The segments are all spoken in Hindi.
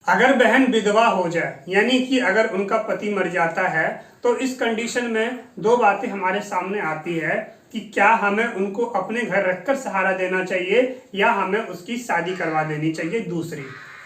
अगर बहन विधवा हो जाए यानी कि अगर उनका पति मर जाता है तो इस कंडीशन में दो बातें हमारे सामने आती है कि क्या हमें उनको अपने घर रखकर सहारा देना चाहिए या हमें उसकी शादी करवा देनी चाहिए दूसरी।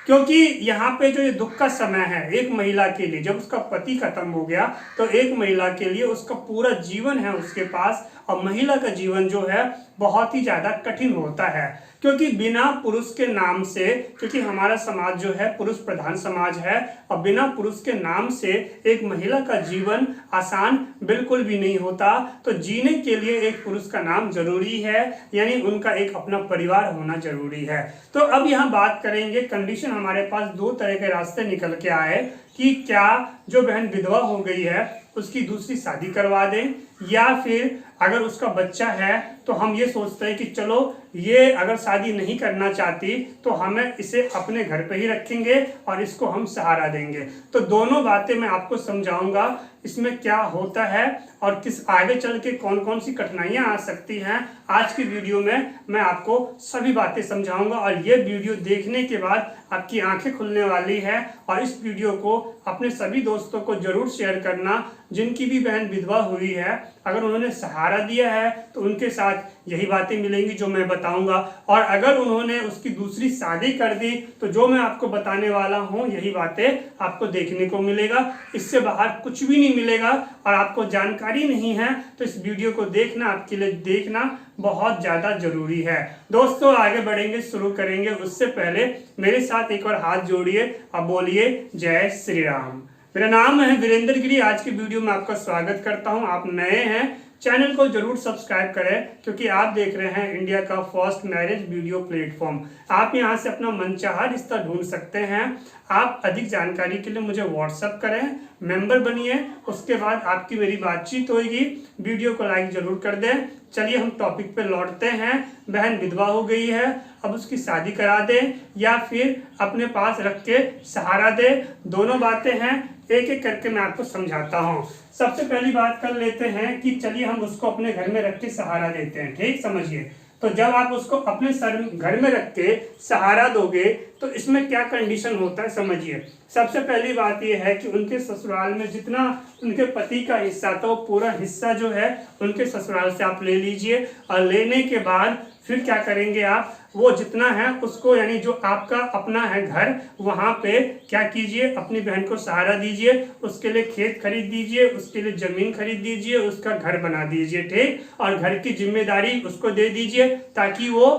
क्योंकि यहाँ पे जो ये दुख का समय है एक महिला के लिए, जब उसका पति खत्म हो गया तो एक महिला के लिए उसका पूरा जीवन है उसके पास, और महिला का जीवन जो है बहुत ही ज्यादा कठिन होता है। क्योंकि बिना पुरुष के नाम से, क्योंकि हमारा समाज जो है पुरुष प्रधान समाज है, और बिना पुरुष के नाम से एक महिला का जीवन आसान बिल्कुल भी नहीं होता। तो जीने के लिए एक पुरुष का नाम जरूरी है, यानी उनका एक अपना परिवार होना जरूरी है। तो अब यहाँ बात करेंगे, कंडीशन हमारे पास दो तरह के रास्ते निकल के आए कि क्या जो बहन विधवा हो गई है उसकी दूसरी शादी करवा दें, या फिर अगर उसका बच्चा है तो हम ये सोचते हैं कि चलो ये अगर शादी नहीं करना चाहती तो हमें इसे अपने घर पे ही रखेंगे और इसको हम सहारा देंगे। तो दोनों बातें मैं आपको समझाऊंगा इसमें क्या होता है और किस आगे चल के कौन कौन सी कठिनाइयां आ सकती हैं। आज की वीडियो में मैं आपको सभी बातें समझाऊंगा और ये वीडियो देखने के बाद आपकी आंखें खुलने वाली है। और इस वीडियो को अपने सभी दोस्तों को जरूर शेयर करना जिनकी भी बहन विधवा हुई है, अगर उन्होंने सहारा दिया है तो उनके साथ यही बातें मिलेंगी जो मैं बताऊंगा, और अगर उन्होंने उसकी दूसरी शादी कर दी तो जो मैं आपको बताने वाला हूं यही बातें आपको देखने को मिलेगा। इससे बाहर कुछ भी नहीं मिलेगा और आपको जानकारी नहीं है तो इस वीडियो को देखना, आपके लिए देखना बहुत ज्यादा जरूरी है। दोस्तों आगे बढ़ेंगे, शुरू करेंगे, उससे पहले मेरे साथ एक और हाथ जोड़िए और बोलिए जय श्री राम। मेरा नाम है वीरेंद्र गिरी। आज की वीडियो में आपका स्वागत करता हूं। आप नए हैं चैनल को जरूर सब्सक्राइब करें, क्योंकि आप देख रहे हैं इंडिया का फर्स्ट मैरिज वीडियो प्लेटफॉर्म। आप यहां से अपना मनचाहा रिश्ता ढूंढ सकते हैं। आप अधिक जानकारी के लिए मुझे व्हाट्सएप करें, मेंबर बनिए, उसके बाद आपकी मेरी बातचीत होगी। वीडियो को लाइक जरूर कर दें। चलिए हम टॉपिक पे लौटते हैं। बहन विधवा हो गई है, अब उसकी शादी करा दें या फिर अपने पास रख के सहारा दे, दोनों बातें हैं, एक एक करके मैं आपको समझाता हूँ। सबसे पहली बात कर लेते हैं कि चलिए हम उसको अपने घर में रख के सहारा देते हैं। ठीक समझिए, तो जब आप उसको अपने घर में रख के सहारा दोगे तो इसमें क्या कंडीशन होता है समझिए। सबसे पहली बात यह है कि उनके ससुराल में जितना उनके पति का हिस्सा था वो पूरा हिस्सा जो है उनके ससुराल से आप ले लीजिए, और लेने के बाद फिर क्या करेंगे आप, वो जितना है उसको, यानी जो आपका अपना है घर, वहां पे क्या कीजिए, अपनी बहन को सहारा दीजिए, उसके लिए खेत खरीद दीजिए, उसके लिए जमीन खरीद दीजिए, उसका घर बना दीजिए। ठीक, और घर की जिम्मेदारी उसको दे दीजिए ताकि वो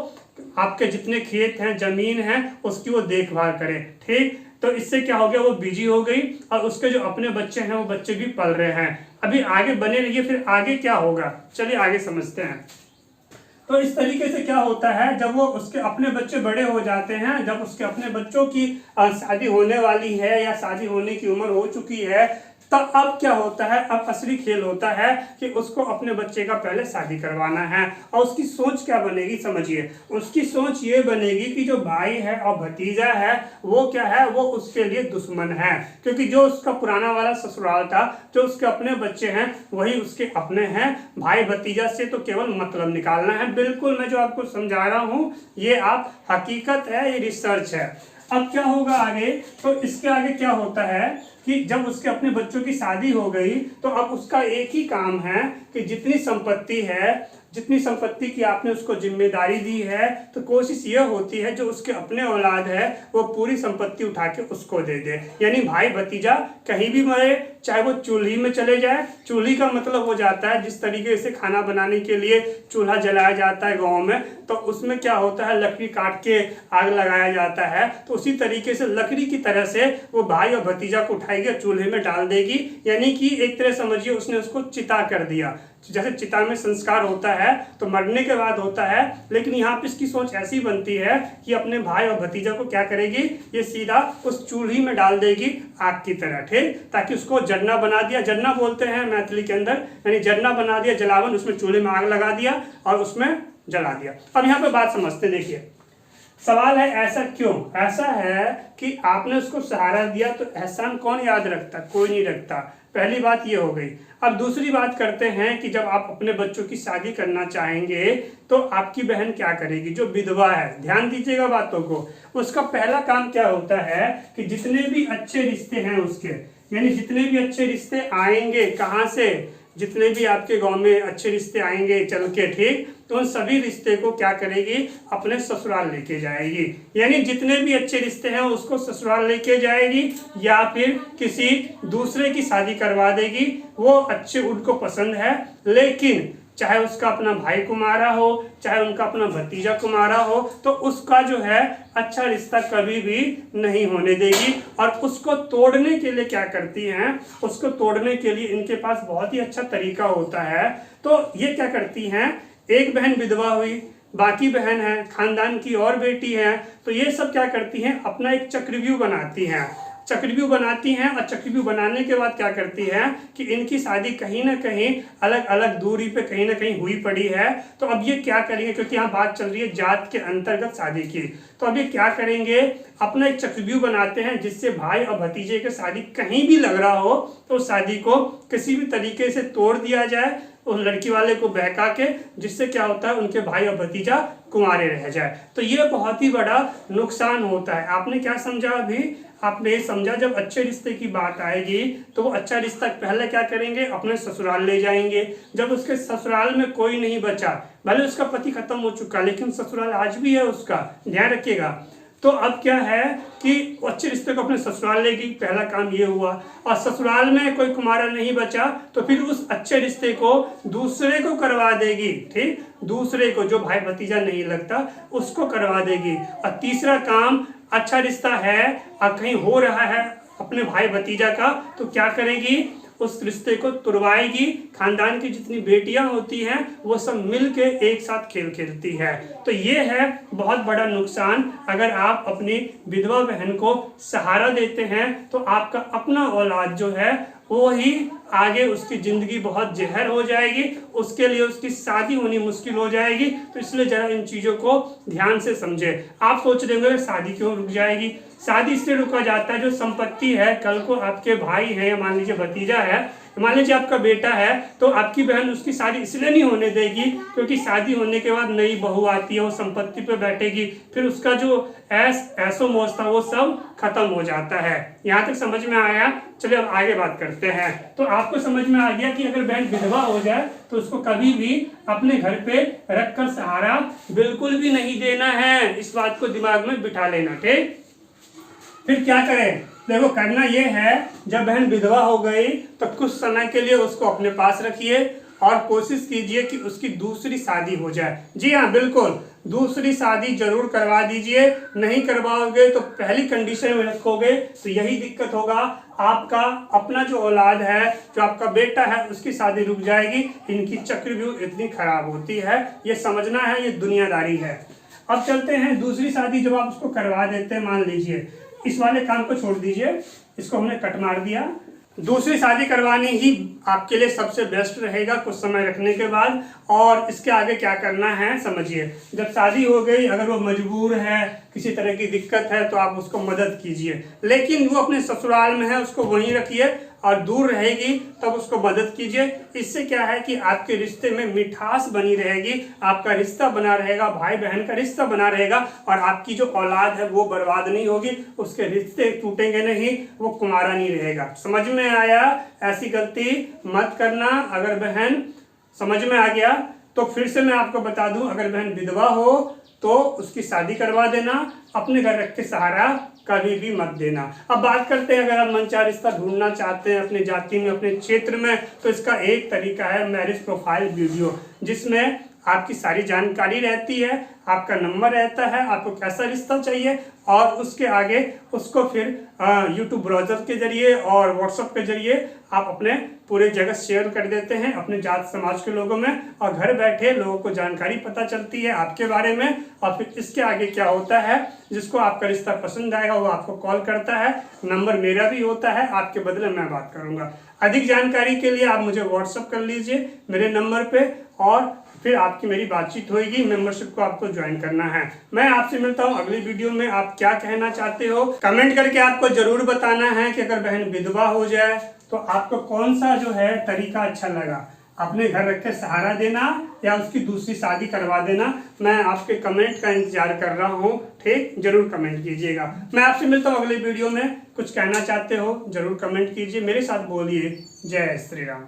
आपके जितने खेत हैं जमीन है उसकी वो देखभाल करे। ठीक, तो इससे क्या हो गया, वो बिजी हो गई और उसके जो अपने बच्चे हैं वो बच्चे भी पल रहे हैं। अभी आगे बने रहिए, फिर आगे क्या होगा चलिए आगे समझते हैं। तो इस तरीके से क्या होता है, जब वो उसके अपने बच्चे बड़े हो जाते हैं, जब उसके अपने बच्चों की शादी होने वाली है या शादी होने की उम्र हो चुकी है, तब अब क्या होता है, अब असली खेल होता है कि उसको अपने बच्चे का पहले शादी करवाना है। और उसकी सोच क्या बनेगी समझिए, उसकी सोच ये बनेगी कि जो भाई है और भतीजा है वो क्या है, वो उसके लिए दुश्मन है। क्योंकि जो उसका पुराना वाला ससुराल था, जो उसके अपने बच्चे हैं वही उसके अपने हैं। भाई भतीजा से तो केवल मतलब निकालना है। बिल्कुल मैं जो आपको समझा रहा हूँ ये आप हकीकत है, ये रिसर्च है। अब क्या होगा आगे, तो इसके आगे क्या होता है कि जब उसके अपने बच्चों की शादी हो गई तो अब उसका एक ही काम है कि जितनी संपत्ति है, जितनी संपत्ति की आपने उसको जिम्मेदारी दी है, तो कोशिश ये होती है जो उसके अपने औलाद है वो पूरी संपत्ति उठा के उसको दे दे। यानी भाई भतीजा कहीं भी मरे, चाहे वो चूल्ही में चले जाए, चूल्ही का मतलब हो जाता है जिस तरीके से खाना बनाने के लिए चूल्हा जलाया जाता है गाँव में, तो उसमें क्या होता है लकड़ी काट के आग लगाया जाता है, तो उसी तरीके से लकड़ी की तरह से वो भाई और भतीजा को उठाएगी और चूल्हे में डाल देगी। यानी कि एक तरह समझिए उसने उसको चिता कर दिया। जैसे चिता में संस्कार होता है तो मरने के बाद होता है, लेकिन यहाँ पे इसकी सोच ऐसी बनती है कि अपने भाई और भतीजा को क्या करेगी, ये सीधा उस चूल्ही में डाल देगी आग की तरह। ठीक, ताकि उसको जरना बना दिया, जरना बोलते हैं मैथिली के अंदर, यानी जरना बना दिया, जलावन, उसमें चूल्हे में आग लगा दिया और उसमें जला दिया। अब यहाँ पे बात समझते देखिए, सवाल है ऐसा क्यों? ऐसा है कि आपने उसको सहारा दिया तो एहसान कौन याद रखता? कोई नहीं रखता। पहली बात ये हो गई। अब दूसरी बात करते हैं कि जब आप अपने बच्चों की शादी करना चाहेंगे तो आपकी बहन क्या करेगी? जो विधवा है, ध्यान दीजिएगा बातों को, उसका पहला काम क्या होता है कि जितने भी अच्छे रिश्ते हैं उसके, यानी जितने भी अच्छे रिश्ते आएंगे, कहाँ से? जितने भी आपके गांव में अच्छे रिश्ते आएंगे चल के, ठीक, तो उन सभी रिश्ते को क्या करेगी? अपने ससुराल लेके जाएगी। यानी जितने भी अच्छे रिश्ते हैं उसको ससुराल लेके जाएगी या फिर किसी दूसरे की शादी करवा देगी। वो अच्छे उनको पसंद है, लेकिन चाहे उसका अपना भाई कुमारा हो, चाहे उनका अपना भतीजा कुमारा हो, तो उसका जो है अच्छा रिश्ता कभी भी नहीं होने देगी। और उसको तोड़ने के लिए क्या करती हैं? उसको तोड़ने के लिए इनके पास बहुत ही अच्छा तरीका होता है। तो ये क्या करती हैं? एक बहन विधवा हुई, बाकी बहन है, खानदान की और बेटी है, तो ये सब क्या करती हैं? अपना एक चक्रव्यूह बनाती हैं। चक्रव्यूह बनाती हैं और चक्रव्यूह बनाने के बाद क्या करती है कि इनकी शादी कहीं ना कहीं अलग अलग दूरी पे कहीं ना कहीं हुई पड़ी है। तो अब ये क्या करेंगे? क्योंकि यहाँ बात चल रही है जात के अंतर्गत शादी की, तो अब ये क्या करेंगे? अपना एक चक्रव्यूह बनाते हैं जिससे भाई और भतीजे की शादी कहीं भी लग रहा हो तो शादी को किसी भी तरीके से तोड़ दिया जाए उस लड़की वाले को बहका के, जिससे क्या होता है उनके भाई और भतीजा कुंवारे रह जाए। तो ये बहुत ही बड़ा नुकसान होता है। आपने क्या समझा? अभी आपने ये समझा जब अच्छे रिश्ते की बात आएगी तो वो अच्छा रिश्ता पहले क्या करेंगे? अपने ससुराल ले जाएंगे। जब उसके ससुराल में कोई नहीं बचा, भले उसका पति खत्म हो चुका लेकिन ससुराल आज भी है उसका, ध्यान रखिएगा। तो अब क्या है कि अच्छे रिश्ते को अपने ससुराल लेगी, पहला काम ये हुआ। और ससुराल में कोई कुमारा नहीं बचा तो फिर उस अच्छे रिश्ते को दूसरे को करवा देगी, ठीक, दूसरे को, जो भाई भतीजा नहीं लगता उसको करवा देगी। और तीसरा काम, अच्छा रिश्ता है और कहीं हो रहा है अपने भाई भतीजा का, तो क्या करेगी? उस रिश्ते को तुड़वाएगी। खानदान की जितनी बेटियां होती हैं वो सब मिलके एक साथ खेल खेलती है। तो ये है बहुत बड़ा नुकसान। अगर आप अपनी विधवा बहन को सहारा देते हैं तो आपका अपना औलाद जो है वो ही आगे उसकी जिंदगी बहुत जहर हो जाएगी, उसके लिए उसकी शादी होनी मुश्किल हो जाएगी। तो इसलिए जरा इन चीजों को ध्यान से समझे। आप सोच रहे होंगे शादी क्यों रुक जाएगी? शादी इसलिए रुका जाता है, जो संपत्ति है, कल को आपके भाई है या मान लीजिए भतीजा है, मान लीजिए आपका बेटा है, तो आपकी बहन उसकी शादी इसलिए नहीं होने देगी क्योंकि शादी होने के बाद नई बहू आती है, वो संपत्ति पे बैठेगी, फिर उसका जो ऐसो मौज था वो सब खत्म हो जाता है। यहाँ तक समझ में आया? चलिए अब आगे बात करते हैं। तो आपको समझ में आ गया कि अगर बहन विधवा हो जाए तो उसको कभी भी अपने घर पे रखकर सहारा बिल्कुल भी नहीं देना है। इस बात को दिमाग में बिठा लेना, ठीक। फिर क्या करें? देखो, करना ये है, जब बहन विधवा हो गई तो कुछ समय के लिए उसको अपने पास रखिए और कोशिश कीजिए कि उसकी दूसरी शादी हो जाए। जी हाँ, बिल्कुल, दूसरी शादी जरूर करवा दीजिए। नहीं करवाओगे तो पहली कंडीशन में रखोगे तो यही दिक्कत होगा, आपका अपना जो औलाद है, जो आपका बेटा है, उसकी शादी रुक जाएगी। इनकी चक्रव्यूह इतनी खराब होती है, ये समझना है, ये दुनियादारी है। अब चलते हैं दूसरी शादी। जब आप उसको करवा देते हैं, मान लीजिए इस वाले काम को छोड़ दीजिए, इसको हमने कट मार दिया, दूसरी शादी करवानी ही आपके लिए सबसे बेस्ट रहेगा कुछ समय रखने के बाद। और इसके आगे क्या करना है समझिए। जब शादी हो गई, अगर वो मजबूर है, किसी तरह की दिक्कत है, तो आप उसको मदद कीजिए, लेकिन वो अपने ससुराल में है उसको वहीं रखिए, और दूर रहेगी तब उसको मदद कीजिए। इससे क्या है कि आपके रिश्ते में मिठास बनी रहेगी, आपका रिश्ता बना रहेगा, भाई बहन का रिश्ता बना रहेगा, और आपकी जो औलाद है वो बर्बाद नहीं होगी, उसके रिश्ते टूटेंगे नहीं, वो कुंवारा नहीं रहेगा। समझ में आया? ऐसी गलती मत करना। अगर बहन समझ में आ गया तो फिर से मैं आपको बता दूं, अगर बहन विधवा हो तो उसकी शादी करवा देना, अपने घर रख के सहारा कभी भी मत देना। अब बात करते हैं, अगर आप मनचाहा रिश्ता ढूंढना चाहते हैं अपनी जाति में, अपने क्षेत्र में, तो इसका एक तरीका है मैरिज प्रोफाइल वीडियो, जिसमें आपकी सारी जानकारी रहती है, आपका नंबर रहता है, आपको कैसा रिश्ता चाहिए, और उसके आगे उसको फिर यूट्यूब ब्राउज़र के जरिए और व्हाट्सएप के जरिए आप अपने पूरे जगह शेयर कर देते हैं अपने जात समाज के लोगों में, और घर बैठे लोगों को जानकारी पता चलती है आपके बारे में। और फिर इसके आगे क्या होता है, जिसको आपका रिश्ता पसंद आएगा वो आपको कॉल करता है, नंबर मेरा भी होता है, आपके बदले मैं बात करूँगा। अधिक जानकारी के लिए आप मुझे व्हाट्सएप कर लीजिए मेरे नंबर पर, और फिर आपकी मेरी बातचीत होगी, मेंबरशिप को आपको ज्वाइन करना है। मैं आपसे मिलता हूँ अगली वीडियो में। आप क्या कहना चाहते हो कमेंट करके आपको जरूर बताना है कि अगर बहन विधवा हो जाए तो आपको कौन सा जो है तरीका अच्छा लगा, अपने घर रख के सहारा देना या उसकी दूसरी शादी करवा देना। मैं आपके कमेंट का इंतजार कर रहा हूँ, ठीक, जरूर कमेंट कीजिएगा। मैं आपसे मिलता हूँ अगले वीडियो में। कुछ कहना चाहते हो जरूर कमेंट कीजिए, मेरे साथ बोलिए जय श्री राम।